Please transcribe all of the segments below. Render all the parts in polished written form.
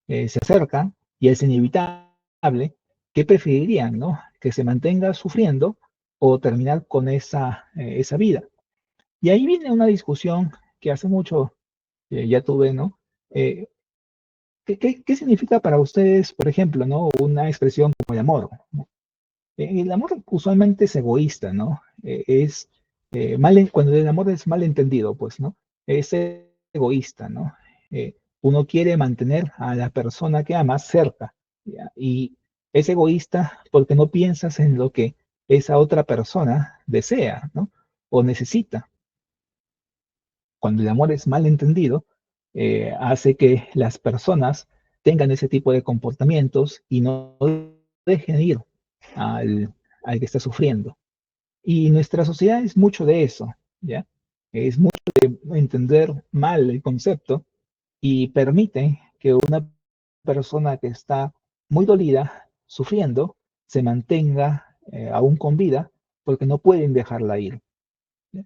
se acercan y es inevitable, ¿qué preferirían, no? Que se mantenga sufriendo o terminar con esa vida. Y ahí viene una discusión que hace mucho ya tuve, ¿no? Eh, ¿qué significa para ustedes, por ejemplo, ¿no? Una expresión como el amor, ¿no? El amor usualmente es egoísta, ¿no? Cuando el amor es mal entendido, pues, ¿no? Es egoísta, ¿no? Uno quiere mantener a la persona que ama cerca, ¿ya? Y es egoísta porque no piensas en lo que esa otra persona desea, ¿no? O necesita. Cuando el amor es mal entendido, hace que las personas tengan ese tipo de comportamientos y no dejen ir al, al que está sufriendo. Y nuestra sociedad es mucho de eso, ¿ya? Es mucho de entender mal el concepto y permite que una persona que está muy dolida, sufriendo, se mantenga aún con vida porque no pueden dejarla ir, ¿ya?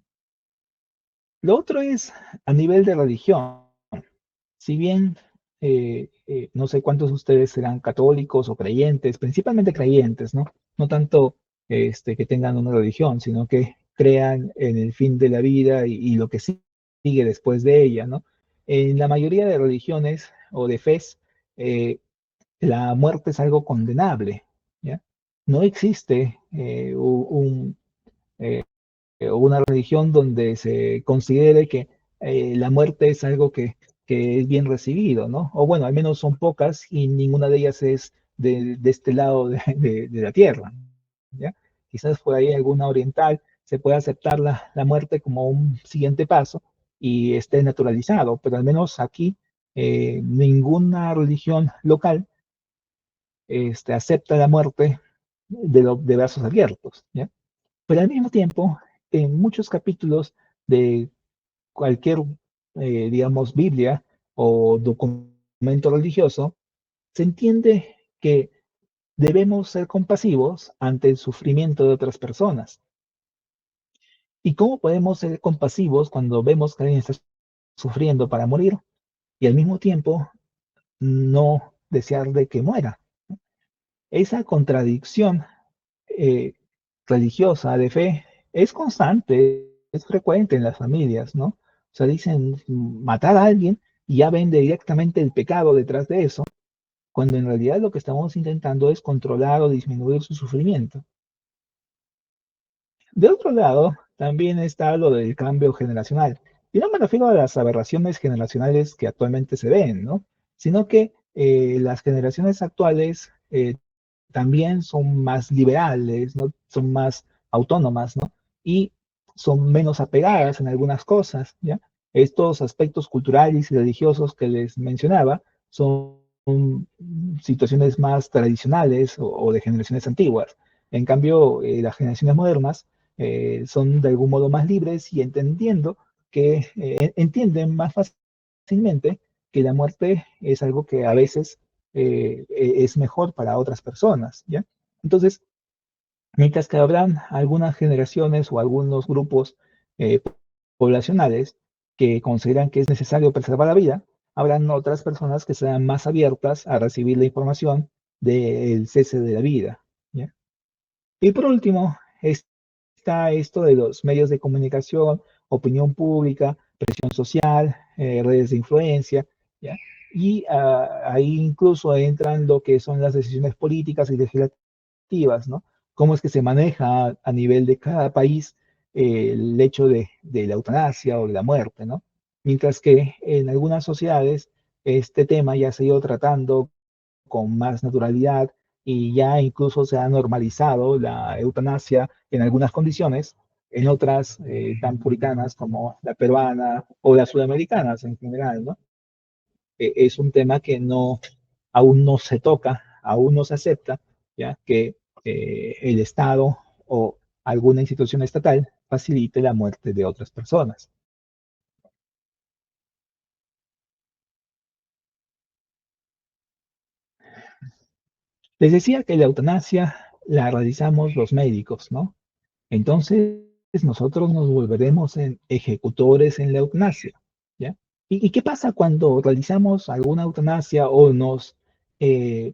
Lo otro es a nivel de religión. Si bien no sé cuántos de ustedes serán católicos o creyentes, principalmente creyentes, ¿no? No tanto que tengan una religión, sino que crean en el fin de la vida y lo que sigue después de ella, ¿no? En la mayoría de religiones o de fes, eh, la muerte es algo condenable, ¿ya? No existe eh, una religión donde se considere que la muerte es algo que es bien recibido, ¿no? O bueno, al menos son pocas y ninguna de ellas es de este lado de la tierra, ¿ya? Quizás por ahí alguna oriental se pueda aceptar la muerte como un siguiente paso y esté naturalizado, pero al menos aquí ninguna religión local acepta la muerte de brazos abiertos, ¿ya? Pero al mismo tiempo, en muchos capítulos de cualquier, digamos, Biblia o documento religioso, se entiende que debemos ser compasivos ante el sufrimiento de otras personas. ¿Y cómo podemos ser compasivos cuando vemos que alguien está sufriendo para morir y al mismo tiempo no desear de que muera? Esa contradicción eh, religiosa, de fe, es constante, es frecuente en las familias, ¿no? O sea, dicen matar a alguien y ya ven directamente el pecado detrás de eso, cuando en realidad lo que estamos intentando es controlar o disminuir su sufrimiento. De otro lado, también está lo del cambio generacional. Y no me refiero a las aberraciones generacionales que actualmente se ven, ¿no? Sino que las generaciones actuales también son más liberales, ¿no? Son más autónomas, ¿no? Y son menos apegadas en algunas cosas, ¿ya? Estos aspectos culturales y religiosos que les mencionaba son situaciones más tradicionales o de generaciones antiguas. En cambio, las generaciones modernas son de algún modo más libres y entendiendo que entienden más fácilmente que la muerte es algo que a veces es mejor para otras personas, ¿ya? Entonces, mientras que habrán algunas generaciones o algunos grupos eh, poblacionales que consideran que es necesario preservar la vida, habrán otras personas que serán más abiertas a recibir la información del cese de la vida, ¿ya? Y por último, está esto de los medios de comunicación, opinión pública, presión social, redes de influencia, ¿ya? Y ahí incluso entran lo que son las decisiones políticas y legislativas, ¿no? Cómo es que se maneja a nivel de cada país el hecho de la eutanasia o de la muerte, ¿no? Mientras que en algunas sociedades este tema ya se ha ido tratando con más naturalidad y ya incluso se ha normalizado la eutanasia en algunas condiciones, en otras tan puritanas como la peruana o las sudamericanas en general, ¿no? Es un tema que aún no se toca, aún no se acepta, ya que el Estado o alguna institución estatal facilite la muerte de otras personas. Les decía que la eutanasia la realizamos los médicos, ¿no? Entonces nosotros nos volveremos en ejecutores en la eutanasia, ¿ya? ¿Y qué pasa cuando realizamos alguna eutanasia o nos eh,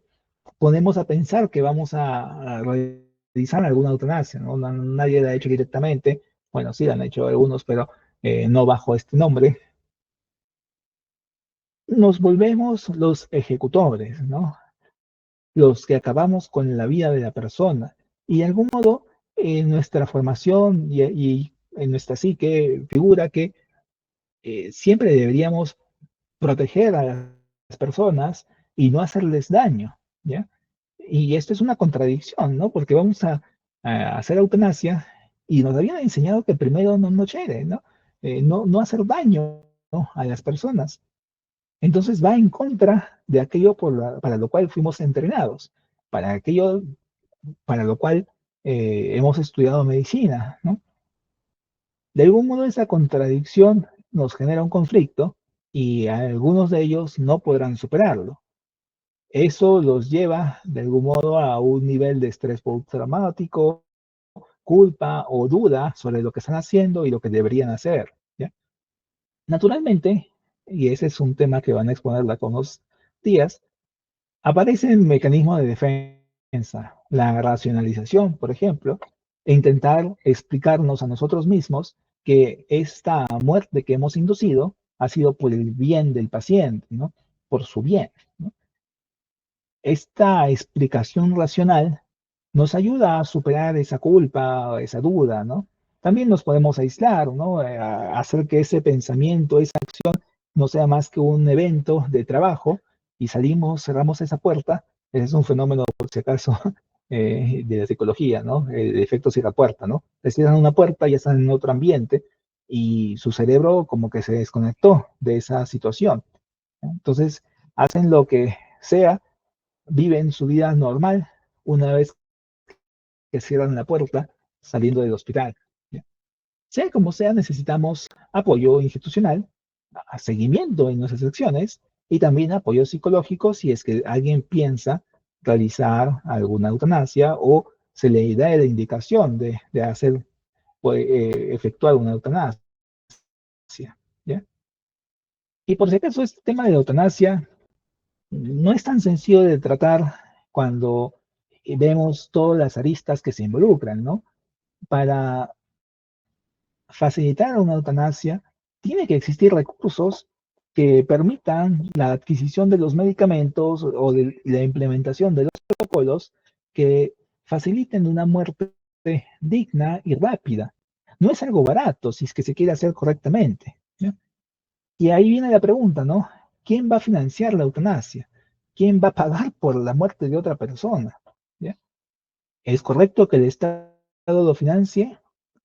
ponemos a pensar que vamos a realizar alguna eutanasia, ¿no? Nadie la ha hecho directamente, bueno, sí la han hecho algunos, pero no bajo este nombre. Nos volvemos los ejecutores, ¿no? Los que acabamos con la vida de la persona. Y de algún modo, en nuestra formación y en nuestra psique figura que siempre deberíamos proteger a las personas y no hacerles daño, ¿ya? Y esto es una contradicción, ¿no? Porque vamos a hacer eutanasia y nos habían enseñado que primero no chere, ¿no? No hacer daño, ¿no? A las personas. Entonces va en contra de aquello para lo cual fuimos entrenados, para aquello para lo cual hemos estudiado medicina, ¿no? De algún modo esa contradicción nos genera un conflicto y algunos de ellos no podrán superarlo. Eso los lleva de algún modo a un nivel de estrés postraumático, culpa o duda sobre lo que están haciendo y lo que deberían hacer, ¿ya? Naturalmente, y ese es un tema que van a exponer con los días, aparecen mecanismos de defensa, la racionalización, por ejemplo, e intentar explicarnos a nosotros mismos que esta muerte que hemos inducido ha sido por el bien del paciente, ¿no? Por su bien, ¿no? Esta explicación racional nos ayuda a superar esa culpa, esa duda, ¿no? También nos podemos aislar, ¿no? Hacer que ese pensamiento, esa acción no sea más que un evento de trabajo y salimos, cerramos esa puerta. Ese es un fenómeno, por si acaso, de la psicología, ¿no? El efecto cierra puerta, ¿no? Le cierran una puerta, ya están en otro ambiente y su cerebro como que se desconectó de esa situación, ¿no? Entonces, hacen lo que sea, viven su vida normal una vez que cierran la puerta saliendo del hospital. Sea como sea, necesitamos apoyo institucional, seguimiento en nuestras acciones y también apoyo psicológico si es que alguien piensa realizar alguna eutanasia o se le da la indicación de hacer, pues, efectuar una eutanasia. ¿Ya? Y por si acaso, este tema de la eutanasia no es tan sencillo de tratar cuando vemos todas las aristas que se involucran, ¿no? Para facilitar una eutanasia, tiene que existir recursos que permitan la adquisición de los medicamentos o de la implementación de los protocolos que faciliten una muerte digna y rápida. No es algo barato si es que se quiere hacer correctamente, ¿ya? Y ahí viene la pregunta, ¿no? ¿Quién va a financiar la eutanasia? ¿Quién va a pagar por la muerte de otra persona? ¿Ya? ¿Es correcto que el Estado lo financie?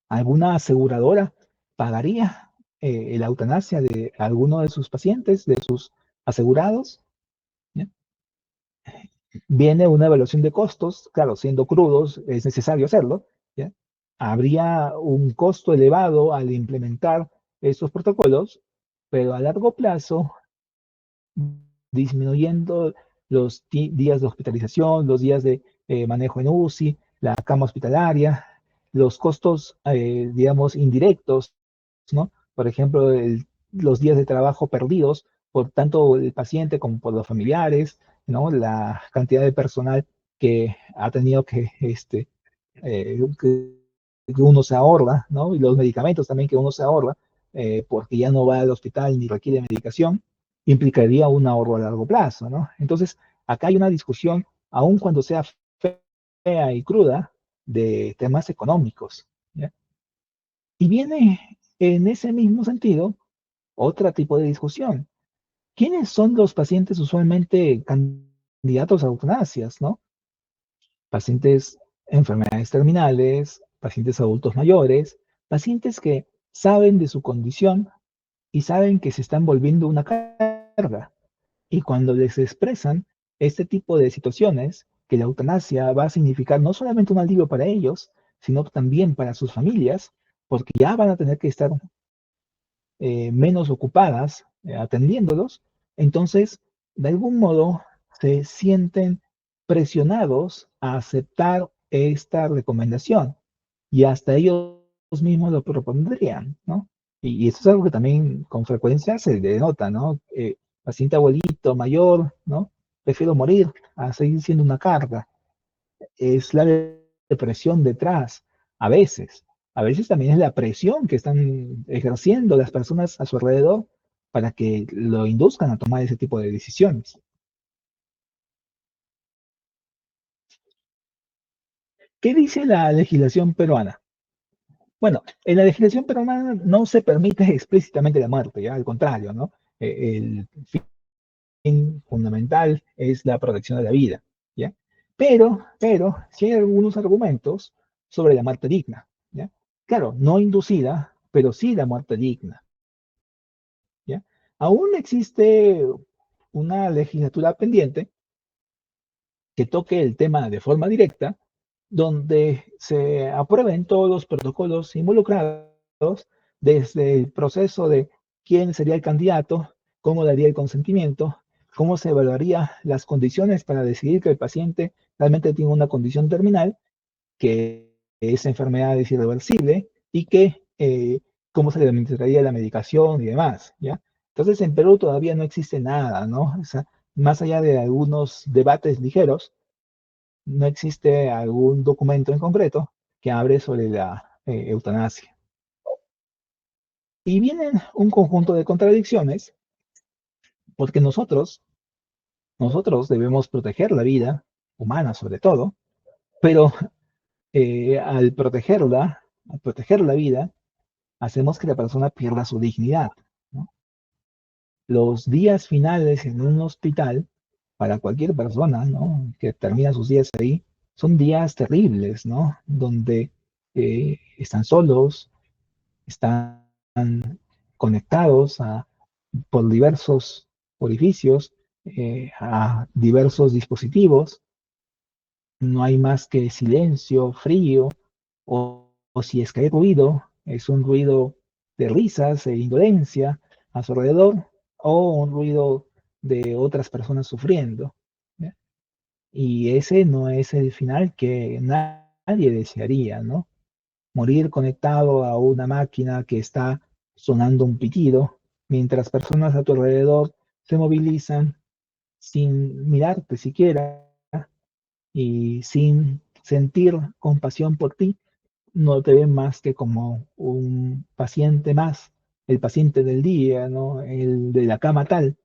¿Alguna aseguradora pagaría la eutanasia de alguno de sus pacientes, de sus asegurados? ¿Ya? Viene una evaluación de costos, claro, siendo crudos, es necesario hacerlo, ¿ya? Habría un costo elevado al implementar estos protocolos, pero a largo plazo, disminuyendo los días de hospitalización, los días de manejo en UCI, la cama hospitalaria, los costos, digamos, indirectos, ¿no? Por ejemplo, los días de trabajo perdidos por tanto el paciente como por los familiares, ¿no? La cantidad de personal que ha tenido que uno se ahorra, ¿no? Y los medicamentos también que uno se ahorra, porque ya no va al hospital ni requiere medicación, implicaría un ahorro a largo plazo, ¿no? Entonces, acá hay una discusión, aun cuando sea fea y cruda, de temas económicos, ¿ya? Y viene en ese mismo sentido otro tipo de discusión. ¿Quiénes son los pacientes usualmente candidatos a eutanasias, no? Pacientes enfermedades terminales, pacientes adultos mayores, pacientes que saben de su condición y saben que se están volviendo una carga. Y cuando les expresan este tipo de situaciones, que la eutanasia va a significar no solamente un alivio para ellos, sino también para sus familias, porque ya van a tener que estar menos ocupadas atendiéndolos, entonces, de algún modo, se sienten presionados a aceptar esta recomendación y hasta ellos mismos lo propondrían, ¿no? Y esto es algo que también con frecuencia se denota, ¿no? Paciente abuelito, mayor, ¿no? Prefiero morir a seguir siendo una carga. Es la depresión detrás, a veces. A veces también es la presión que están ejerciendo las personas a su alrededor para que lo induzcan a tomar ese tipo de decisiones. ¿Qué dice la legislación peruana? Bueno, en la legislación peruana no se permite explícitamente la muerte, ¿ya? Al contrario, ¿no? El fin fundamental es la protección de la vida, ¿ya? Pero, sí hay algunos argumentos sobre la muerte digna, ¿ya? Claro, no inducida, pero sí la muerte digna, ¿ya? Aún existe una legislatura pendiente que toque el tema de forma directa, donde se aprueben todos los protocolos involucrados, desde el proceso de quién sería el candidato, cómo daría el consentimiento, cómo se evaluaría las condiciones para decidir que el paciente realmente tiene una condición terminal, que esa enfermedad es irreversible y que cómo se le administraría la medicación y demás, ¿ya? Entonces en Perú todavía no existe nada, ¿no? O sea, más allá de algunos debates ligeros, no existe algún documento en concreto que hable sobre la eutanasia. Y vienen un conjunto de contradicciones porque nosotros debemos proteger la vida humana sobre todo, pero al proteger la vida, hacemos que la persona pierda su dignidad, ¿no? Los días finales en un hospital, para cualquier persona, ¿no? Que termina sus días ahí, son días terribles, ¿no? Donde están solos, están conectados por diversos orificios, a diversos dispositivos, no hay más que silencio, frío, o si es que hay ruido, es un ruido de risas e indolencia a su alrededor, o un ruido de otras personas sufriendo, ¿ya? Y ese no es el final que nadie desearía, ¿no? Morir conectado a una máquina que está sonando un pitido, mientras personas a tu alrededor se movilizan sin mirarte siquiera y sin sentir compasión por ti, no te ven más que como un paciente más, el paciente del día, ¿no? El de la cama tal,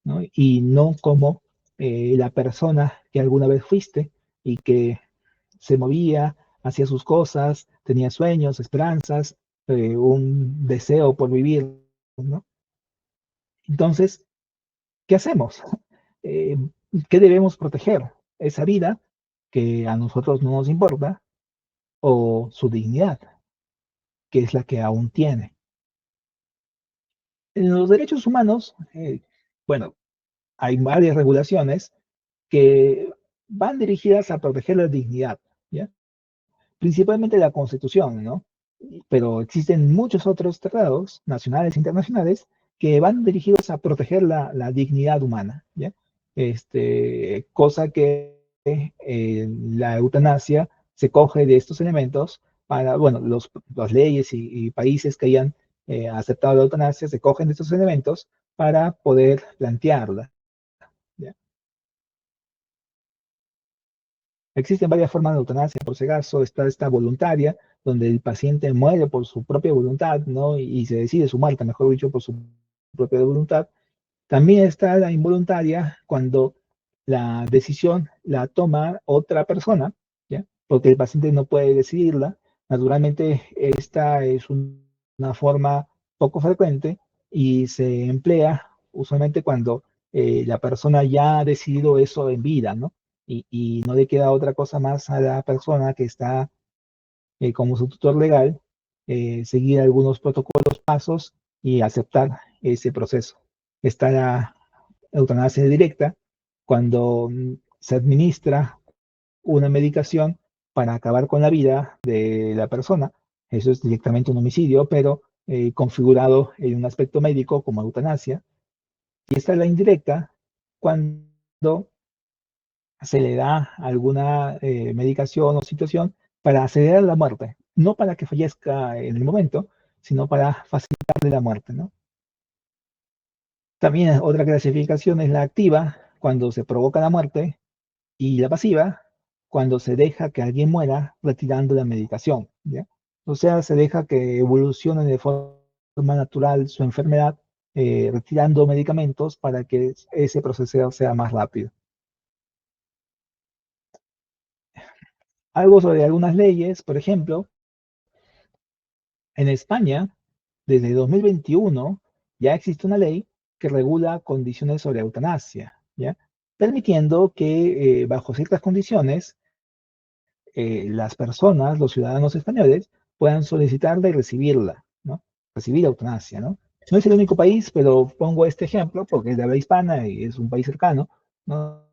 ¿no? Y no como la persona que alguna vez fuiste y que se movía, hacía sus cosas, tenía sueños, esperanzas, un deseo por vivir, ¿no? Entonces, ¿qué hacemos? Eh, ¿Qué debemos proteger? ¿Esa vida que a nosotros no nos importa o su dignidad, que es la que aún tiene? En los derechos humanos, bueno, hay varias regulaciones que van dirigidas a proteger la dignidad, ¿ya? Principalmente la Constitución, ¿no? Pero existen muchos otros tratados, nacionales e internacionales, que van dirigidos a proteger la dignidad humana, ¿ya? Cosa que la eutanasia se coge de estos elementos para, bueno, las leyes y países que hayan aceptado la eutanasia se cogen de estos elementos para poder plantearla, ¿ya? Existen varias formas de eutanasia, por si acaso, está esta voluntaria, donde el paciente muere por su propia voluntad, ¿no? Y se decide su muerte, mejor dicho, por su propia voluntad. También está la involuntaria, cuando la decisión la toma otra persona, ¿ya? Porque el paciente no puede decidirla. Naturalmente, esta es una forma poco frecuente y se emplea usualmente cuando la persona ya ha decidido eso en vida, ¿no? Y no le queda otra cosa más a la persona que está como su tutor legal, seguir algunos protocolos, pasos y aceptar ese proceso. Está la eutanasia directa, cuando se administra una medicación para acabar con la vida de la persona. Eso es directamente un homicidio, pero configurado en un aspecto médico como eutanasia. Y está la indirecta, cuando se le da alguna medicación o situación para acelerar la muerte, no para que fallezca en el momento, sino para facilitarle la muerte, ¿no? También otra clasificación es la activa, cuando se provoca la muerte, y la pasiva, cuando se deja que alguien muera retirando la medicación, ¿ya? O sea, se deja que evolucione de forma natural su enfermedad, retirando medicamentos para que ese proceso sea más rápido. Algo sobre algunas leyes, por ejemplo, en España, desde 2021, ya existe una ley que regula condiciones sobre eutanasia, ¿ya? Permitiendo que bajo ciertas condiciones las personas, los ciudadanos españoles, puedan solicitarla y recibirla, ¿no? Recibir eutanasia, ¿no? No es el único país, pero pongo este ejemplo porque es de habla hispana y es un país cercano, ¿no?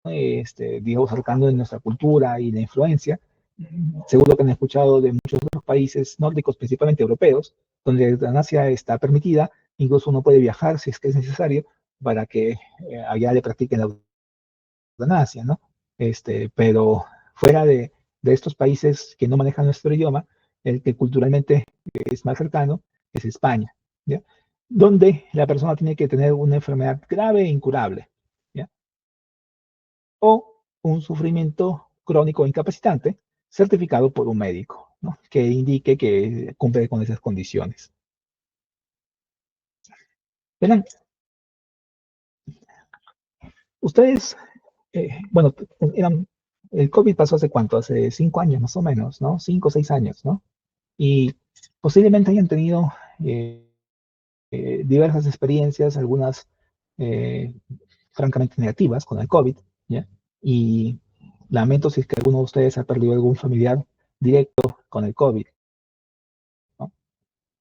Digamos, cercano de nuestra cultura y de influencia. Seguro que han escuchado de muchos otros países nórdicos, principalmente europeos, donde la eutanasia está permitida, incluso uno puede viajar si es que es necesario para que allá le practiquen la eutanasia, ¿no? Pero fuera de estos países que no manejan nuestro idioma, el que culturalmente es más cercano es España, ¿ya? Donde la persona tiene que tener una enfermedad grave e incurable, ¿ya? O un sufrimiento crónico e incapacitante certificado por un médico, ¿no? Que indique que cumple con esas condiciones. Verán, ustedes, bueno, eran, el COVID pasó hace cuánto, hace 5 años más o menos, ¿no? 5 o 6 años, ¿no? Y posiblemente hayan tenido diversas experiencias, algunas eh, francamente negativas con el COVID, ¿ya? Y lamento si es que alguno de ustedes ha perdido algún familiar directo con el COVID, ¿no?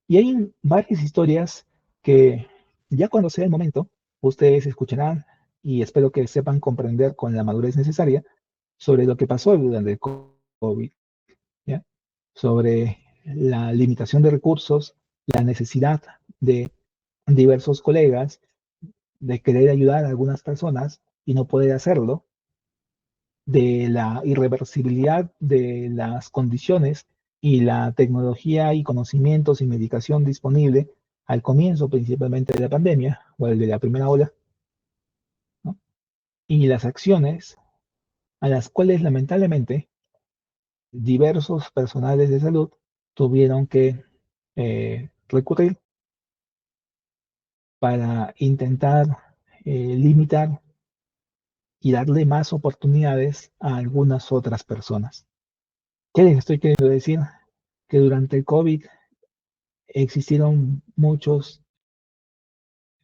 Y hay varias historias que ya cuando sea el momento, ustedes escucharán y espero que sepan comprender con la madurez necesaria sobre lo que pasó durante el COVID, ¿ya? Sobre la limitación de recursos, la necesidad de diversos colegas de querer ayudar a algunas personas y no poder hacerlo, de la irreversibilidad de las condiciones y la tecnología y conocimientos y medicación disponible al comienzo principalmente de la pandemia o el de la primera ola, ¿no? Y las acciones a las cuales lamentablemente diversos personales de salud tuvieron que recurrir para intentar limitar y darle más oportunidades a algunas otras personas. ¿Qué les estoy queriendo decir? Que durante el COVID existieron muchos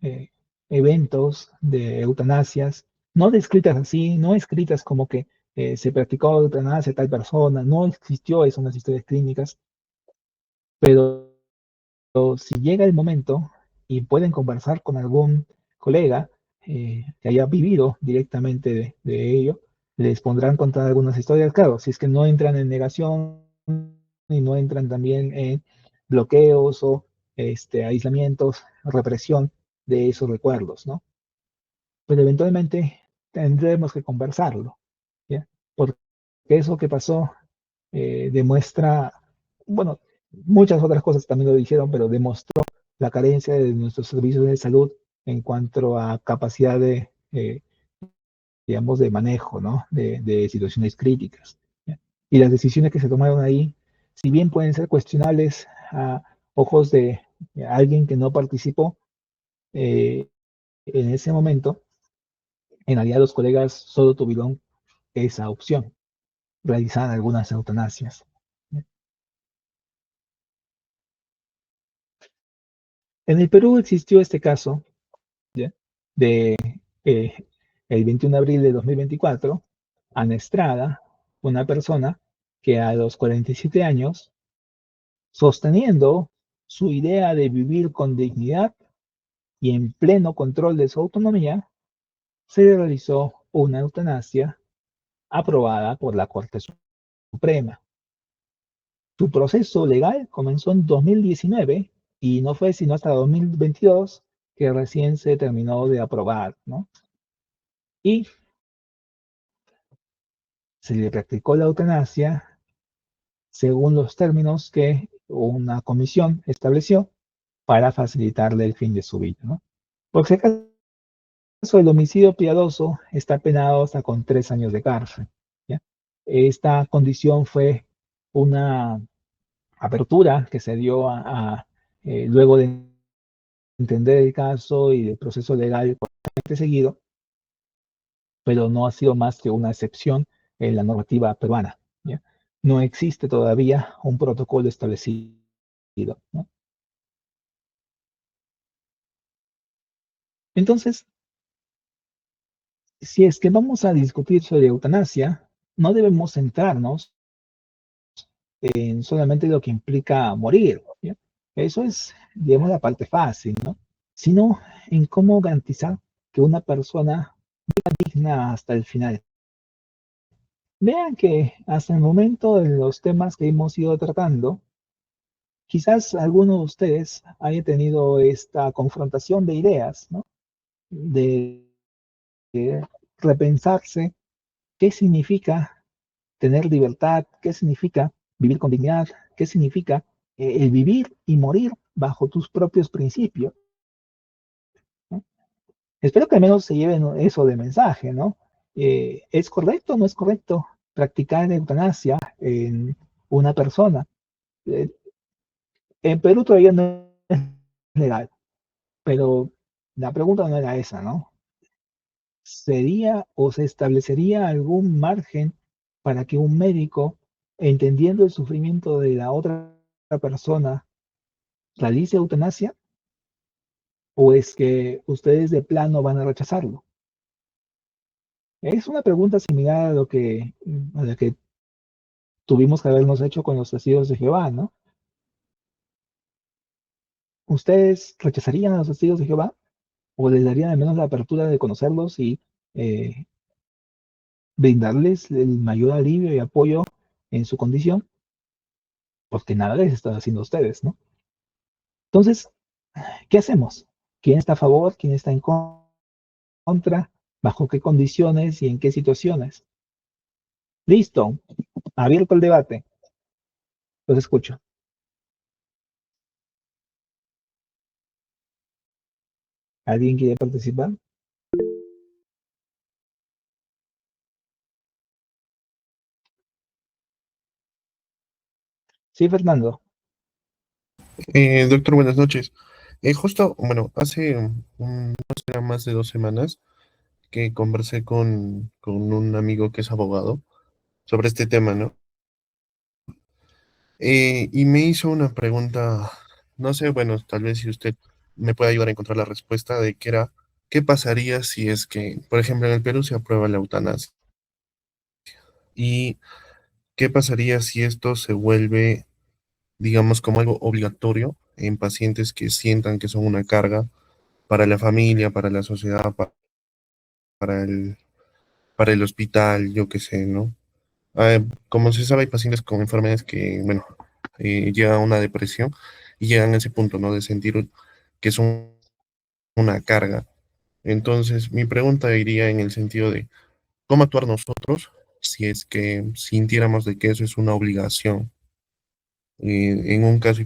eh, eventos de eutanasias, no descritas así, no escritas como que se practicó eutanasia a tal persona, no existió eso en las historias clínicas, pero si llega el momento y pueden conversar con algún colega que haya vivido directamente de ello, les pondrán contar algunas historias, claro, si es que no entran en negación y no entran también en bloqueos o aislamientos, represión de esos recuerdos, ¿no? Pero eventualmente tendremos que conversarlo, ¿ya? Porque eso que pasó demuestra, bueno, muchas otras cosas también lo dijeron, pero demostró la carencia de nuestros servicios de salud en cuanto a capacidad digamos, de manejo, ¿no? De situaciones críticas, ¿ya? Y las decisiones que se tomaron ahí, si bien pueden ser cuestionables a ojos de alguien que no participó en ese momento, en realidad los colegas solo tuvieron esa opción, realizar algunas eutanasias. En el Perú existió este caso, ¿ya? De eh, el 21 de abril de 2024, Ana Estrada, una persona que a los 47 años, sosteniendo su idea de vivir con dignidad y en pleno control de su autonomía, se le realizó una eutanasia aprobada por la Corte Suprema. Su proceso legal comenzó en 2019 y no fue sino hasta 2022 que recién se terminó de aprobar, ¿no? Y se le practicó la eutanasia según los términos que una comisión estableció para facilitarle el fin de su vida, ¿no? Por si acaso, el homicidio piadoso está penado hasta con 3 años de cárcel, ¿ya? Esta condición fue una apertura que se dio luego de entender el caso y del proceso legal seguido, pero no ha sido más que una excepción en la normativa peruana, ¿ya? No existe todavía un protocolo establecido, ¿no? Entonces, si es que vamos a discutir sobre eutanasia, no debemos centrarnos en solamente lo que implica morir, ¿ya? Eso es, digamos, la parte fácil, ¿no? Sino en cómo garantizar que una persona digna hasta el final. Vean que hasta el momento de los temas que hemos ido tratando, quizás alguno de ustedes haya tenido esta confrontación de ideas, ¿no? De repensarse qué significa tener libertad, qué significa vivir con dignidad, qué significa el vivir y morir bajo tus propios principios, ¿no? Espero que al menos se lleven eso de mensaje, ¿no? ¿Es correcto o no es correcto practicar eutanasia en una persona? Eh, en Perú todavía no es legal, pero la pregunta no era esa, ¿no? ¿Sería o se establecería algún margen para que un médico, entendiendo el sufrimiento de la otra persona, realice eutanasia? ¿O es que ustedes de plano van a rechazarlo? Es una pregunta similar a la que tuvimos que habernos hecho con los testigos de Jehová, ¿no? ¿Ustedes rechazarían a los testigos de Jehová? ¿O les darían al menos la apertura de conocerlos y eh, brindarles el mayor alivio y apoyo en su condición? Porque nada les está haciendo a ustedes, ¿no? Entonces, ¿qué hacemos? ¿Quién está a favor? ¿Quién está en contra? ¿Bajo qué condiciones y en qué situaciones? Listo, abierto el debate. Los escucho. ¿Alguien quiere participar? Sí, Fernando. Doctor, buenas noches. Justo, bueno, hace era más de 2 semanas que conversé con un amigo que es abogado sobre este tema, ¿no? Y me hizo una pregunta, no sé, bueno, tal vez si usted me puede ayudar a encontrar la respuesta de que era, ¿qué pasaría si es que, por ejemplo, en el Perú se aprueba la eutanasia? ¿Y qué pasaría si esto se vuelve, digamos, como algo obligatorio en pacientes que sientan que son una carga para la familia, para la sociedad, para el hospital, yo qué sé, ¿no? Como se sabe, hay pacientes con enfermedades que, bueno, llegan a una depresión y llegan a ese punto, ¿no? De sentir que son una carga. Entonces, mi pregunta iría en el sentido de cómo actuar nosotros si es que sintiéramos de que eso es una obligación, en un caso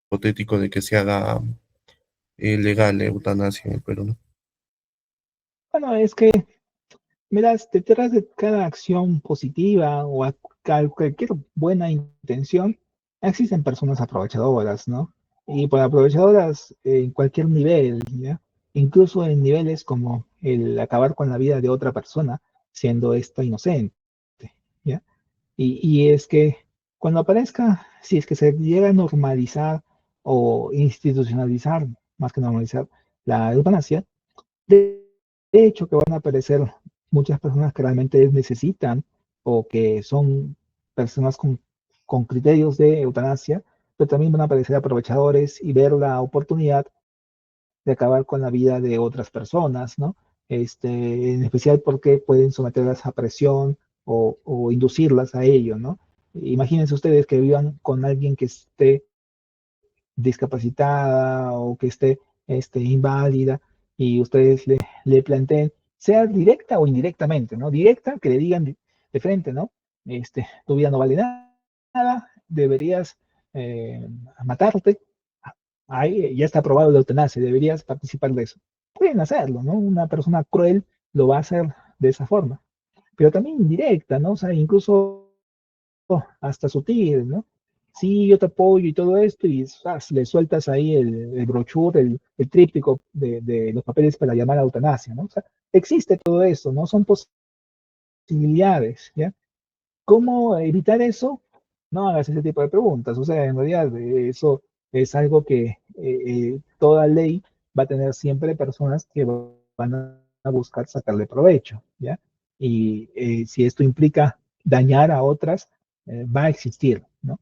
hipotético de que se haga legal la eutanasia en el Perú, ¿no? Bueno, es que, miras, detrás de cada acción positiva o cualquier buena intención, existen personas aprovechadoras, ¿no? Y por aprovechadoras en cualquier nivel, ¿ya? Incluso en niveles como el acabar con la vida de otra persona, siendo esta inocente, ¿ya? Y es que cuando aparezca, si es que se llega a normalizar o institucionalizar, más que normalizar, la eutanasia, de hecho que van a aparecer muchas personas que realmente necesitan o que son personas con criterios de eutanasia, pero también van a aparecer aprovechadores y ver la oportunidad de acabar con la vida de otras personas, ¿no? En especial porque pueden someterlas a presión o inducirlas a ello, ¿no? Imagínense ustedes que vivan con alguien que esté discapacitada o que esté inválida y ustedes le planteen, sea directa o indirectamente, ¿no? Directa, que le digan de frente, ¿no? Tu vida no vale nada, deberías a matarte, ahí ya está aprobado la eutanasia, deberías participar de eso. Pueden hacerlo, ¿no? Una persona cruel lo va a hacer de esa forma, pero también indirecta, ¿no? O sea, incluso hasta sutil, ¿no? Sí, yo te apoyo y todo esto, y le sueltas ahí el brochure, el tríptico de los papeles para llamar a eutanasia, ¿no? O sea, existe todo eso, ¿no? Son posibilidades, ¿ya? ¿Cómo evitar eso? No hagas ese tipo de preguntas. O sea, en realidad eso es algo que toda ley va a tener siempre personas que van a buscar sacarle provecho, ¿ya? Y si esto implica dañar a otras, va a existir, ¿no?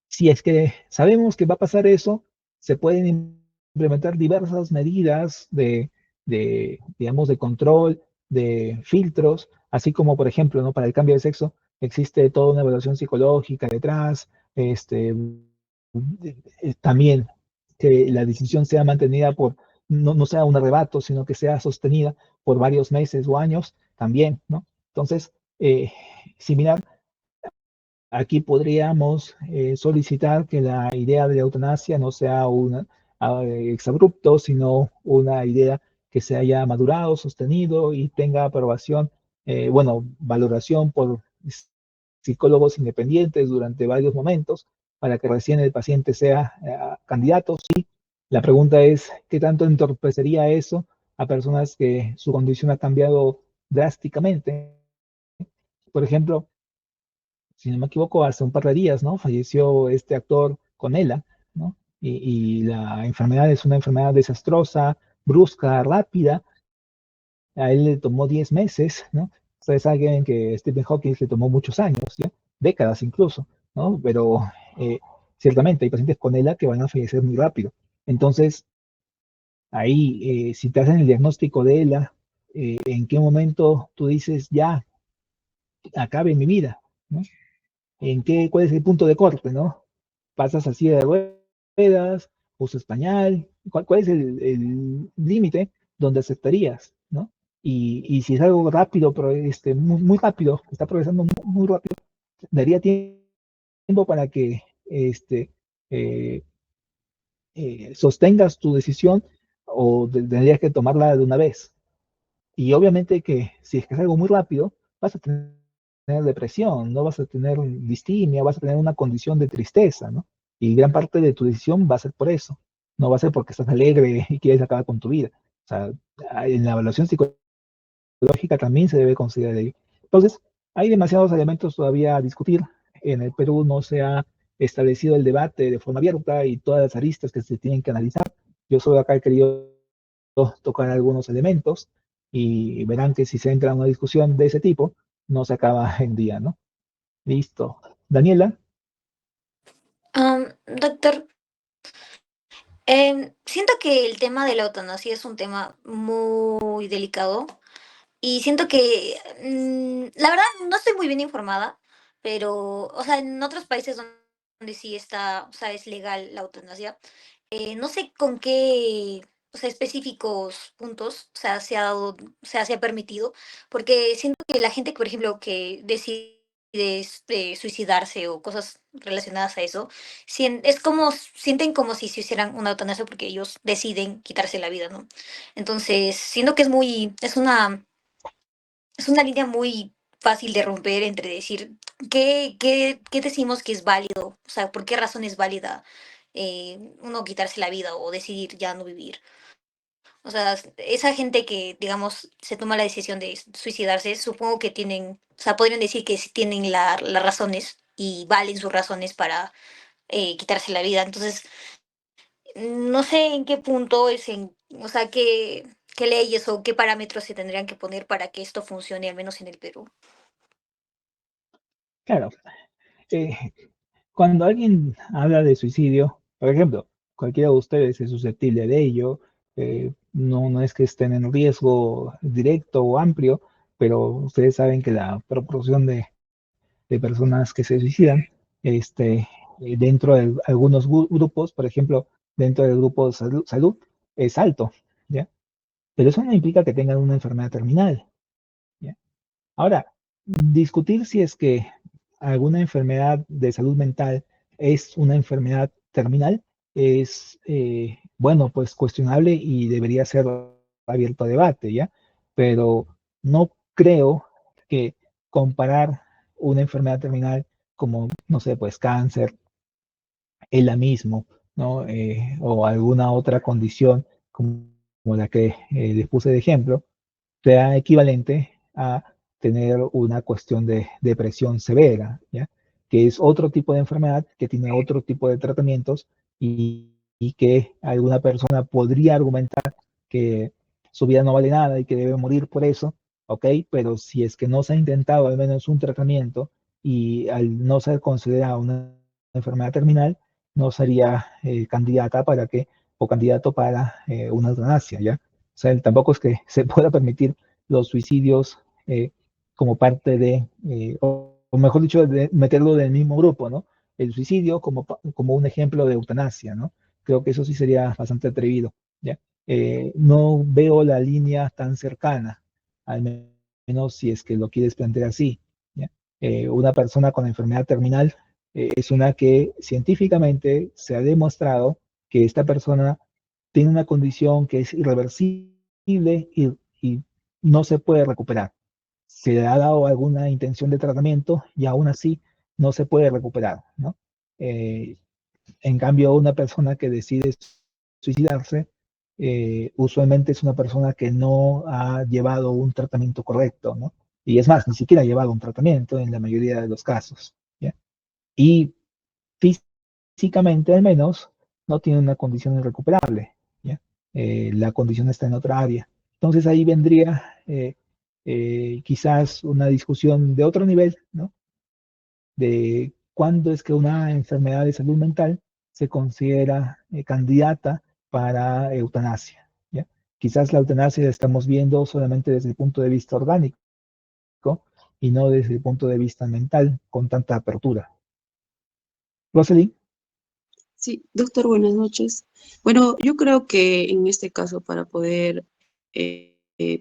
Si es que sabemos que va a pasar eso, se pueden implementar diversas medidas digamos, de control, de filtros, así como, por ejemplo, ¿no? Para el cambio de sexo existe toda una evaluación psicológica detrás, también que la decisión sea mantenida no sea un arrebato, sino que sea sostenida por varios meses o años también, ¿no? Entonces, similar, aquí podríamos solicitar que la idea de la eutanasia no sea un exabrupto, sino una idea que se haya madurado, sostenido y tenga aprobación, bueno, valoración por psicólogos independientes durante varios momentos para que recién el paciente sea candidato. Sí, la pregunta es, ¿qué tanto entorpecería eso a personas que su condición ha cambiado drásticamente? Por ejemplo, si no me equivoco, hace un par de días, ¿no? Falleció este actor Conela, ¿no? Y la enfermedad es una enfermedad desastrosa, brusca, rápida. A él le tomó 10 meses, ¿no? Ustedes saben que Stephen Hawking le tomó muchos años, ¿ya? Décadas incluso, ¿no? Pero ciertamente hay pacientes con ELA que van a fallecer muy rápido. Entonces, ahí, si te hacen el diagnóstico de ELA, ¿en qué momento tú dices, ya, acabe mi vida, ¿no? ¿Cuál es el punto de corte, ¿no? ¿Pasas así de ruedas, usas pañal? ¿Cuál es el límite donde aceptarías, ¿no? Y si es algo rápido, pero muy rápido, está progresando muy rápido, daría tiempo para que eh, sostengas tu decisión o tendrías que tomarla de una vez. Y obviamente que si es que es algo muy rápido, vas a tener depresión, no vas a tener distimia, vas a tener una condición de tristeza, ¿no? Y gran parte de tu decisión va a ser por eso, no va a ser porque estás alegre y quieres acabar con tu vida. O sea, en la evaluación psicológica también se debe considerar ello. Entonces, hay demasiados elementos todavía a discutir. En el Perú no se ha establecido el debate de forma abierta y todas las aristas que se tienen que analizar. Yo solo acá he querido tocar algunos elementos y verán que si se entra en una discusión de ese tipo, no se acaba en día, ¿no? Listo. Daniela, Doctor, siento que el tema de la eutanasia es un tema muy delicado y siento que, la verdad, no estoy muy bien informada, pero, o sea, en otros países donde sí está, o sea, es legal la eutanasia, no sé con qué, o sea, específicos puntos, o sea, se ha dado, o sea, se ha permitido, porque siento que la gente, por ejemplo, que decide suicidarse o cosas relacionadas a eso, es como, sienten como si se hicieran una eutanasia porque ellos deciden quitarse la vida, ¿no? Entonces, siento que es una línea muy fácil de romper entre decir qué decimos que es válido, o sea, por qué razón es válida uno quitarse la vida o decidir ya no vivir. O sea, esa gente que, digamos, se toma la decisión de suicidarse, supongo que tienen, o sea, podrían decir que sí tienen las razones y valen sus razones para quitarse la vida. Entonces, no sé en qué punto o sea, qué leyes o qué parámetros se tendrían que poner para que esto funcione, al menos en el Perú. claro, eh, cuando alguien habla de suicidio, por ejemplo, cualquiera de ustedes es susceptible de ello, no es que estén en riesgo directo o amplio, pero ustedes saben que la proporción de personas que se suicidan, dentro de algunos grupos, por ejemplo, dentro del grupo de salud, es alto, ¿ya? Pero eso no implica que tengan una enfermedad terminal, ¿ya? Ahora, discutir si es que alguna enfermedad de salud mental es una enfermedad terminal es, bueno, pues cuestionable y debería ser abierto a debate, ¿ya? Pero no creo que comparar una enfermedad terminal como, no sé, pues cáncer, es la mismo, ¿no? O alguna otra condición como, como la que les puse de ejemplo, sea equivalente a tener una cuestión de depresión severa, ¿ya? Que es otro tipo de enfermedad que tiene otro tipo de tratamientos y que alguna persona podría argumentar que su vida no vale nada y que debe morir por eso, ¿ok? Pero si es que no se ha intentado al menos un tratamiento y al no ser considerada una enfermedad terminal, no sería candidata para que, o candidato para una eutanasia, ¿ya? O sea, tampoco es que se pueda permitir los suicidios como parte de, o mejor dicho, de meterlo del mismo grupo, ¿no? El suicidio como, como un ejemplo de eutanasia, ¿no? Creo que eso sí sería bastante atrevido, ¿ya? No veo la línea tan cercana, al menos si es que lo quieres plantear así, ¿ya? Una persona con enfermedad terminal es una que científicamente se ha demostrado que esta persona tiene una condición que es irreversible y no se puede recuperar. Se le ha dado alguna intención de tratamiento y aún así no se puede recuperar, ¿no? Eh, en cambio, una persona que decide suicidarse, usualmente es una persona que no ha llevado un tratamiento correcto, ¿no? Y es más, ni siquiera ha llevado un tratamiento en la mayoría de los casos, ¿ya? Y físicamente al menos no tiene una condición irrecuperable, ¿ya? La condición está en otra área. Entonces ahí vendría quizás una discusión de otro nivel, ¿no? De cuándo es que una enfermedad de salud mental se considera candidata para eutanasia, ¿ya? Quizás la eutanasia la estamos viendo solamente desde el punto de vista orgánico y no desde el punto de vista mental con tanta apertura. Rosalind. Sí, doctor, buenas noches. Bueno, yo creo que en este caso, para poder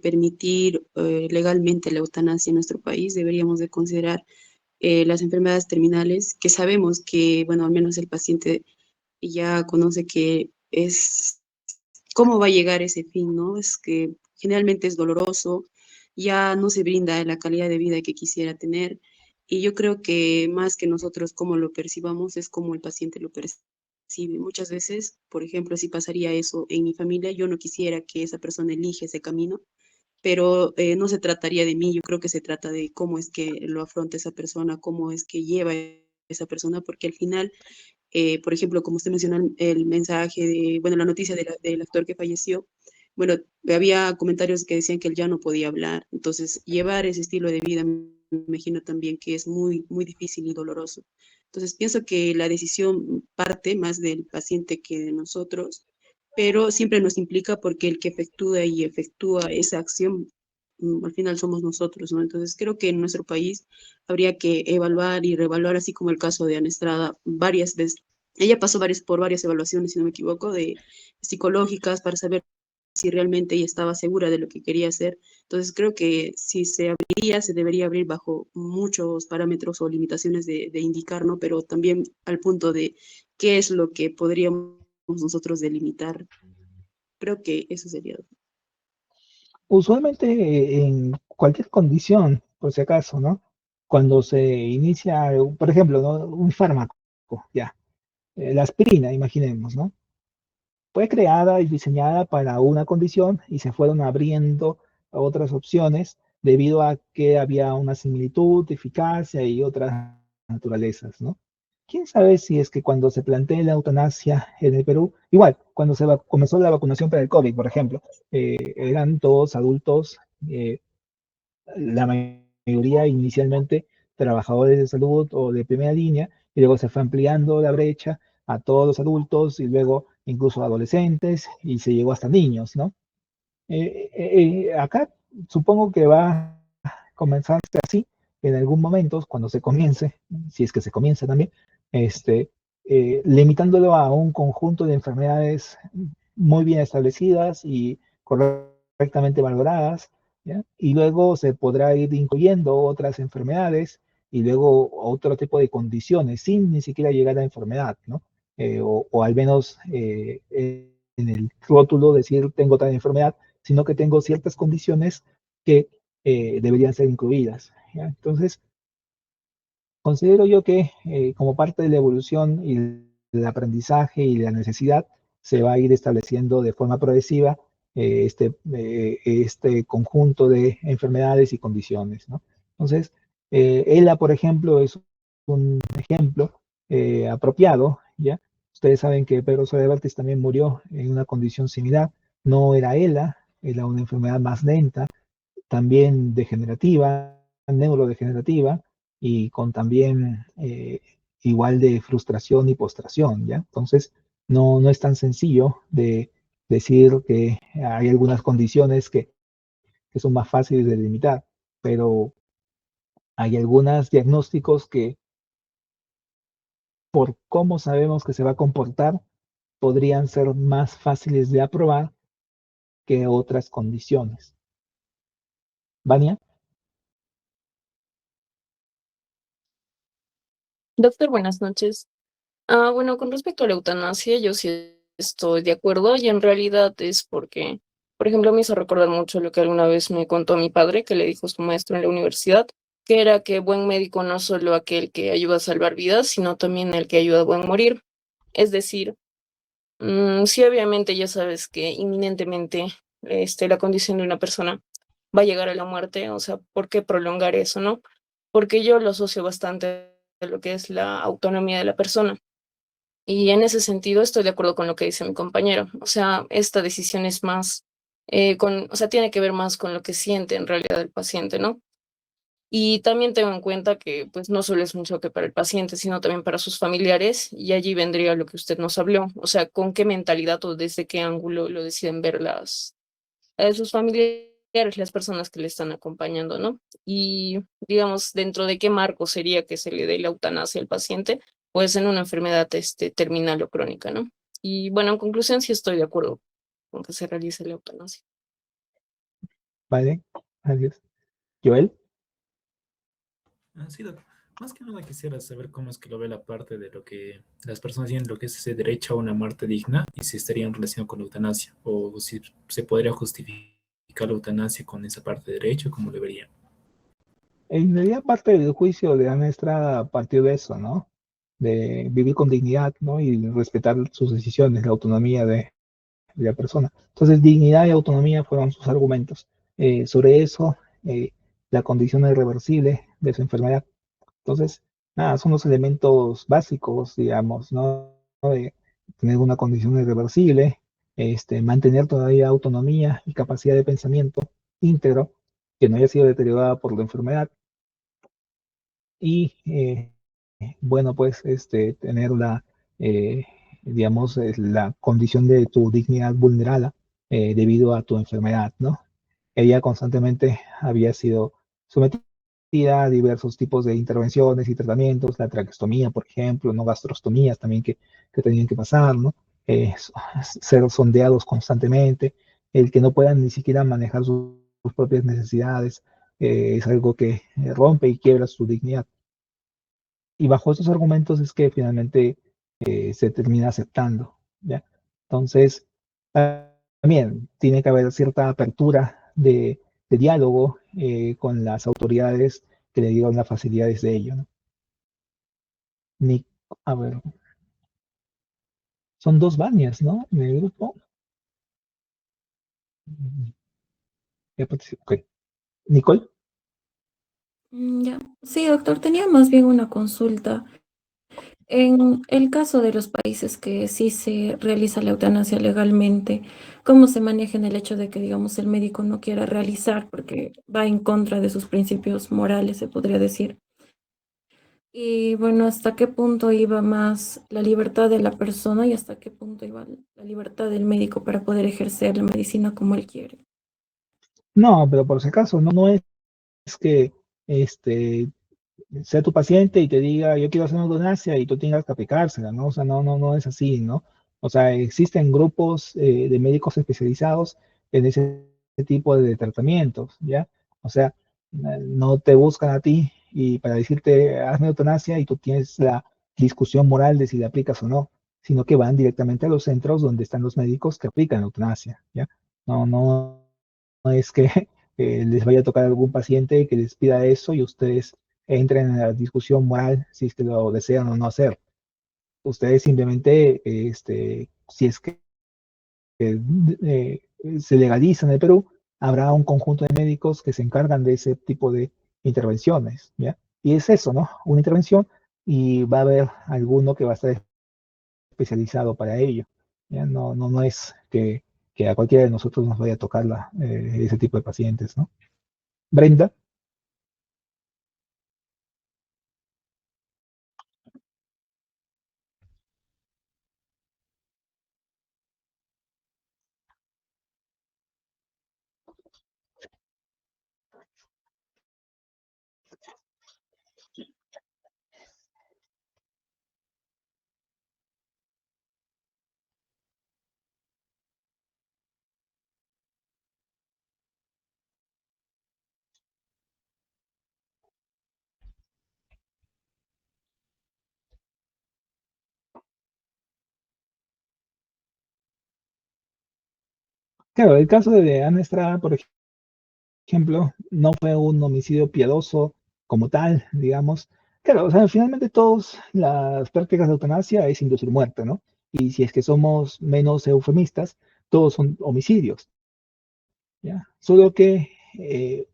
permitir legalmente la eutanasia en nuestro país, deberíamos de considerar las enfermedades terminales, que sabemos que, bueno, al menos el paciente ya conoce que es cómo va a llegar ese fin, ¿no? Es que generalmente es doloroso, ya no se brinda la calidad de vida que quisiera tener. Y yo creo que más que nosotros cómo lo percibamos es cómo el paciente lo percibe. Muchas veces, por ejemplo, si pasaría eso en mi familia, yo no quisiera que esa persona elige ese camino, pero no se trataría de mí, yo creo que se trata de cómo es que lo afronta esa persona, cómo es que lleva esa persona, porque al final por ejemplo, como usted mencionó el mensaje de, bueno, la noticia del actor que falleció, bueno, había comentarios que decían que él ya no podía hablar. Entonces, llevar ese estilo de vida, me imagino también que es muy, muy difícil y doloroso. Entonces, pienso que la decisión parte más del paciente que de nosotros, pero siempre nos implica porque el que efectúa esa acción, al final somos nosotros, ¿no? Entonces, creo que en nuestro país habría que evaluar y reevaluar, así como el caso de Ana Estrada, varias veces. Ella pasó por varias evaluaciones, si no me equivoco, de psicológicas para saber si realmente ella estaba segura de lo que quería hacer. Entonces creo que si se abriría, se debería abrir bajo muchos parámetros o limitaciones de indicar, ¿no? Pero también al punto de qué es lo que podríamos nosotros delimitar. Creo que eso sería. Usualmente en cualquier condición, por si acaso, ¿no? Cuando se inicia, por ejemplo, ¿no? Un fármaco, ya, la aspirina, imaginemos, ¿no? Fue creada y diseñada para una condición y se fueron abriendo otras opciones debido a que había una similitud, eficacia y otras naturalezas, ¿no? ¿Quién sabe si es que cuando se plantea la eutanasia en el Perú, igual, cuando comenzó la vacunación para el COVID, por ejemplo, eran todos adultos, la mayoría inicialmente trabajadores de salud o de primera línea, y luego se fue ampliando la brecha a todos los adultos y luego incluso adolescentes y se llegó hasta niños, ¿no? Acá supongo que va a comenzarse así en algún momento, cuando se comience, si es que se comienza también, este, limitándolo a un conjunto de enfermedades muy bien establecidas y correctamente valoradas, ¿ya? Y luego se podrá ir incluyendo otras enfermedades y luego otro tipo de condiciones sin ni siquiera llegar a enfermedad, ¿no? O al menos en el rótulo decir tengo tal enfermedad, sino que tengo ciertas condiciones que deberían ser incluidas, ¿ya? Entonces, considero yo que como parte de la evolución y del aprendizaje y la necesidad, se va a ir estableciendo de forma progresiva este conjunto de enfermedades y condiciones, ¿no? Entonces, ELA, por ejemplo, es un ejemplo apropiado, ¿ya? Ustedes saben que Pedro Soler Vázquez también murió en una condición similar. No era ELA, era una enfermedad más lenta, también degenerativa, neurodegenerativa, y con también igual de frustración y postración, ¿ya? Entonces, no es tan sencillo de decir que hay algunas condiciones que son más fáciles de delimitar, pero hay algunos diagnósticos que, por cómo sabemos que se va a comportar, podrían ser más fáciles de aprobar que otras condiciones. ¿Vania? Doctor, buenas noches. Bueno, con respecto a la eutanasia, yo sí estoy de acuerdo y en realidad es porque, por ejemplo, me hizo recordar mucho lo que alguna vez me contó mi padre, que le dijo su maestro en la universidad, que era que buen médico no solo aquel que ayuda a salvar vidas, sino también el que ayuda a buen morir. Es decir, sí, obviamente ya sabes que inminentemente la condición de una persona va a llegar a la muerte, o sea, ¿por qué prolongar eso, no? Porque yo lo asocio bastante a lo que es la autonomía de la persona. Y en ese sentido estoy de acuerdo con lo que dice mi compañero. O sea, esta decisión es más, o sea, tiene que ver más con lo que siente en realidad el paciente, ¿no? Y también tengo en cuenta que pues no solo es un choque para el paciente, sino también para sus familiares, y allí vendría lo que usted nos habló, o sea, con qué mentalidad o desde qué ángulo lo deciden ver sus familiares, las personas que le están acompañando, ¿no? Y digamos, dentro de qué marco sería que se le dé la eutanasia al paciente, pues en una enfermedad terminal o crónica, ¿no? Y bueno, en conclusión, sí estoy de acuerdo con que se realice la eutanasia. ¿Vale? Adiós. Joel. Sí, más que nada quisiera saber cómo es que lo ve la parte de lo que las personas tienen lo que es ese derecho a una muerte digna y si estaría en relación con la eutanasia o si se podría justificar la eutanasia con esa parte de derecho, ¿cómo lo vería? En realidad parte del juicio de Ana Estrada a partir de eso, ¿no? De vivir con dignidad, ¿no? Y respetar sus decisiones, la autonomía de la persona. Entonces, dignidad y autonomía fueron sus argumentos. Sobre eso, la condición irreversible de su enfermedad. Entonces, nada, son los elementos básicos, digamos, ¿no? De tener una condición irreversible, mantener todavía autonomía y capacidad de pensamiento íntegro, que no haya sido deteriorada por la enfermedad, y bueno, pues tener eh, digamos, la condición de tu dignidad vulnerada debido a tu enfermedad, ¿no? Ella constantemente había sido sometida a diversos tipos de intervenciones y tratamientos, la traqueostomía, por ejemplo, no gastrostomías también que tenían que pasar, ¿no? Ser sondeados constantemente, el que no puedan ni siquiera manejar sus propias necesidades, es algo que rompe y quiebra su dignidad. Y bajo esos argumentos es que finalmente se termina aceptando, ¿ya? Entonces, también tiene que haber cierta apertura de diálogo con las autoridades que le dieron las facilidades de ello, ¿no? Ni, a ver, son dos bañas, ¿no? En el grupo. Ya participó. Ok. Nicole. Ya. Sí, doctor, tenía más bien una consulta. En el caso de los países que sí se realiza la eutanasia legalmente, ¿cómo se maneja en el hecho de que, digamos, el médico no quiera realizar porque va en contra de sus principios morales, se podría decir? Y bueno, ¿hasta qué punto iba más la libertad de la persona y hasta qué punto iba la libertad del médico para poder ejercer la medicina como él quiere? No, pero por si acaso, no es que este, sea tu paciente y te diga, yo quiero hacer una eutanasia y tú tengas que aplicársela, ¿no? O sea, no es así, ¿no? O sea, existen grupos de médicos especializados en ese tipo de tratamientos, ¿ya? O sea, no te buscan a ti y para decirte, hazme eutanasia y tú tienes la discusión moral de si la aplicas o no, sino que van directamente a los centros donde están los médicos que aplican la eutanasia, ¿ya? No es que les vaya a tocar a algún paciente que les pida eso y ustedes entren en la discusión moral si es que lo desean o no hacer. Ustedes simplemente, si es que eh, se legaliza en el Perú, habrá un conjunto de médicos que se encargan de ese tipo de intervenciones, ¿ya? Y es eso, ¿no? Una intervención y va a haber alguno que va a estar especializado para ello, ¿ya? No es que a cualquiera de nosotros nos vaya a tocar ese tipo de pacientes, ¿no? Brenda. Claro, el caso de Ana Estrada, por ejemplo, no fue un homicidio piadoso como tal, digamos. Claro, o sea, finalmente todas las prácticas de eutanasia es inducir muerte, ¿no? Y si es que somos menos eufemistas, todos son homicidios, ¿ya? Solo que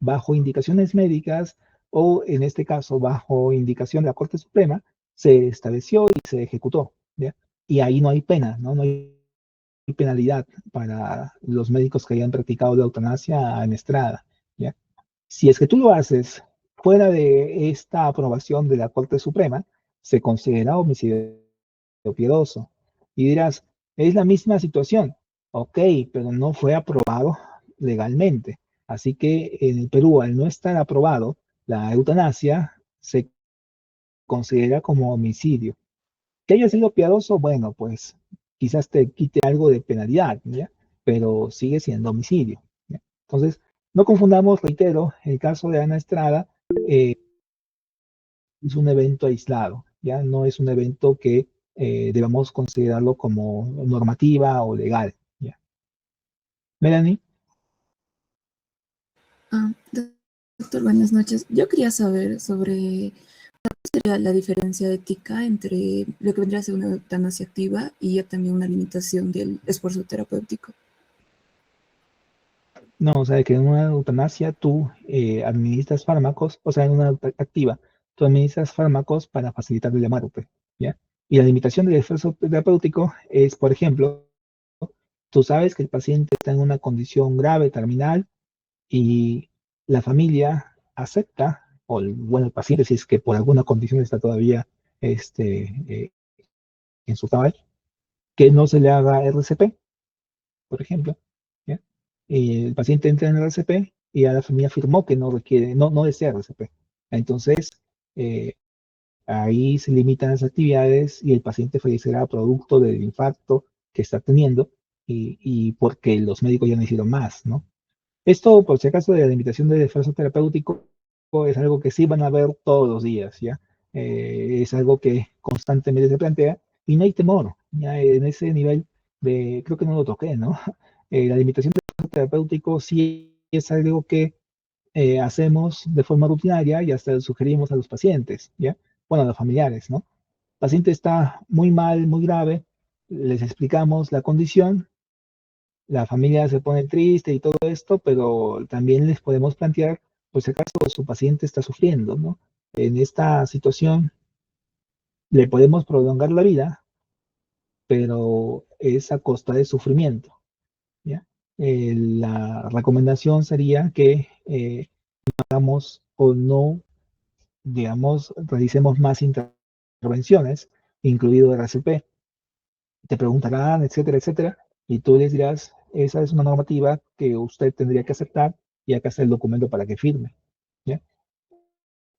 bajo indicaciones médicas o en este caso bajo indicación de la Corte Suprema, se estableció y se ejecutó, ¿ya? Y ahí no hay pena, ¿no? No hay penalidad para los médicos que hayan practicado la eutanasia en Estrada, ¿ya? Si es que tú lo haces fuera de esta aprobación de la Corte Suprema, se considera homicidio piadoso. Y dirás, es la misma situación. Ok, pero no fue aprobado legalmente. Así que en el Perú, al no estar aprobado, la eutanasia se considera como homicidio. Que haya sido piadoso, bueno, pues quizás te quite algo de penalidad, ¿ya? Pero sigue siendo homicidio, ¿ya? Entonces, no confundamos, reitero, el caso de Ana Estrada eh, es un evento aislado, ¿ya? No es un evento que debamos considerarlo como normativa o legal, ¿ya? Melanie. Doctor, buenas noches. Yo quería saber sobre cuál sería la diferencia ética entre lo que vendría a ser una eutanasia activa y ya también una limitación del esfuerzo terapéutico. No, o sea, que en una eutanasia tú administras fármacos, o sea, en una activa, tú administras fármacos para facilitar la muerte, ¿ya? Y la limitación del esfuerzo terapéutico es, por ejemplo, tú sabes que el paciente está en una condición grave, terminal, y la familia acepta, o bueno, el paciente, si es que por alguna condición está todavía en su cabal, que no se le haga RCP, por ejemplo, ¿ya? Y el paciente entra en el RCP y a la familia afirmó que no requiere, no desea RCP. Entonces, eh, ahí se limitan las actividades y el paciente fallecerá producto del infarto que está teniendo y porque los médicos ya no hicieron más, ¿no? Esto, por si acaso, de la limitación del esfuerzo terapéutico es algo que sí van a ver todos los días, ¿ya? Es algo que constantemente se plantea y no hay temor, ya en ese nivel creo que no lo toqué, ¿no? La limitación del esfuerzo terapéutico sí es algo que hacemos de forma rutinaria y hasta sugerimos a los pacientes, ¿ya? Bueno, a los familiares, ¿no? El paciente está muy mal, muy grave, les explicamos la condición, la familia se pone triste y todo esto, pero también les podemos plantear, pues si acaso su paciente está sufriendo, ¿no? En esta situación le podemos prolongar la vida, pero es a costa de sufrimiento, ¿ya? La recomendación sería que hagamos o no, digamos, realicemos más intervenciones, incluido RCP. Te preguntarán, etcétera, etcétera, y tú les dirás, esa es una normativa que usted tendría que aceptar y acá está el documento para que firme, ¿ya?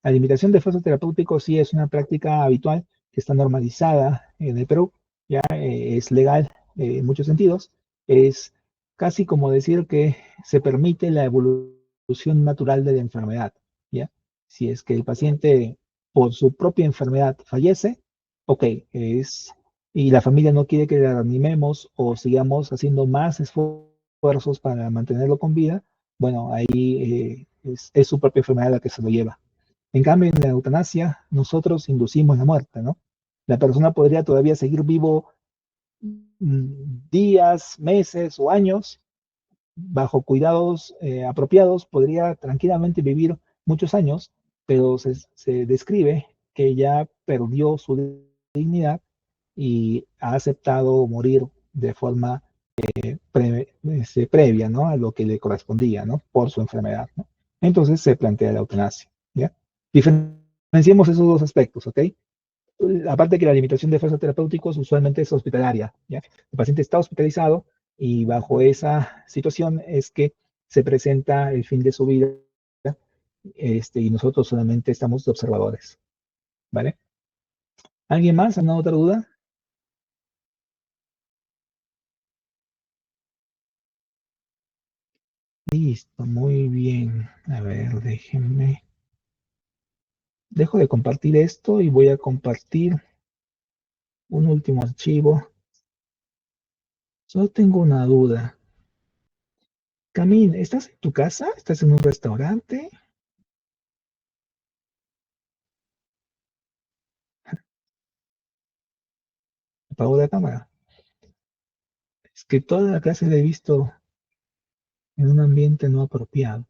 La limitación de esfuerzo terapéutico sí es una práctica habitual que está normalizada en el Perú, ya es legal en muchos sentidos, es casi como decir que se permite la evolución natural de la enfermedad, ¿ya? Si es que el paciente por su propia enfermedad fallece, ok, y la familia no quiere que le reanimemos o sigamos haciendo más esfuerzos para mantenerlo con vida, bueno, ahí es su propia enfermedad la que se lo lleva. En cambio, en la eutanasia, nosotros inducimos la muerte, ¿no? La persona podría todavía seguir vivo días, meses o años, bajo cuidados apropiados, podría tranquilamente vivir muchos años, pero se describe que ya perdió su dignidad y ha aceptado morir de forma previa, ¿no? A lo que le correspondía, ¿no? Por su enfermedad, ¿no? Entonces se plantea la eutanasia, ¿ya? Diferenciemos esos dos aspectos, ¿ok? Aparte que la limitación de esfuerzos terapéuticos usualmente es hospitalaria, ¿ya? El paciente está hospitalizado y bajo esa situación es que se presenta el fin de su vida, y nosotros solamente estamos de observadores, ¿vale? ¿Alguien más? ¿Alguna otra duda? Listo, muy bien. A ver, déjenme. Dejo de compartir esto y voy a compartir un último archivo. Solo tengo una duda. Camín, ¿estás en tu casa? ¿Estás en un restaurante? Apago la cámara. Es que toda la clase la he visto en un ambiente no apropiado.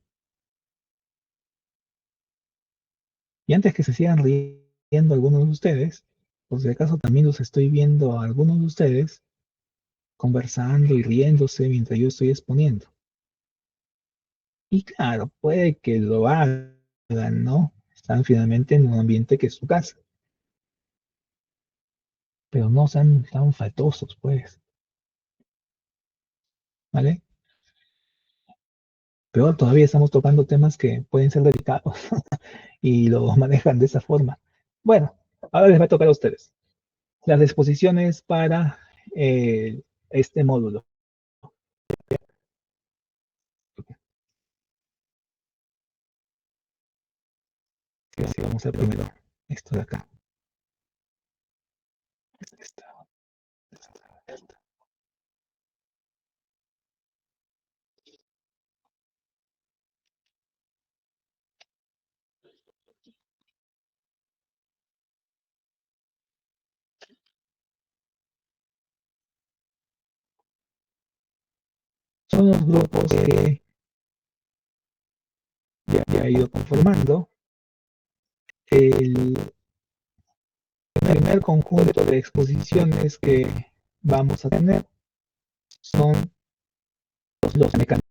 Y antes que se sigan riendo algunos de ustedes, por si acaso también los estoy viendo a algunos de ustedes conversando y riéndose mientras yo estoy exponiendo. Y claro, puede que lo hagan, ¿no? Están finalmente en un ambiente que es su casa. Pero no sean tan faltosos, pues. ¿Vale? Pero todavía estamos tocando temas que pueden ser delicados y lo manejan de esa forma. Bueno, ahora les va a tocar a ustedes. Las disposiciones para este módulo. Así vamos a ver primero esto de acá. Son los grupos que ya he ido conformando. El primer conjunto de exposiciones que vamos a tener son los mecanismos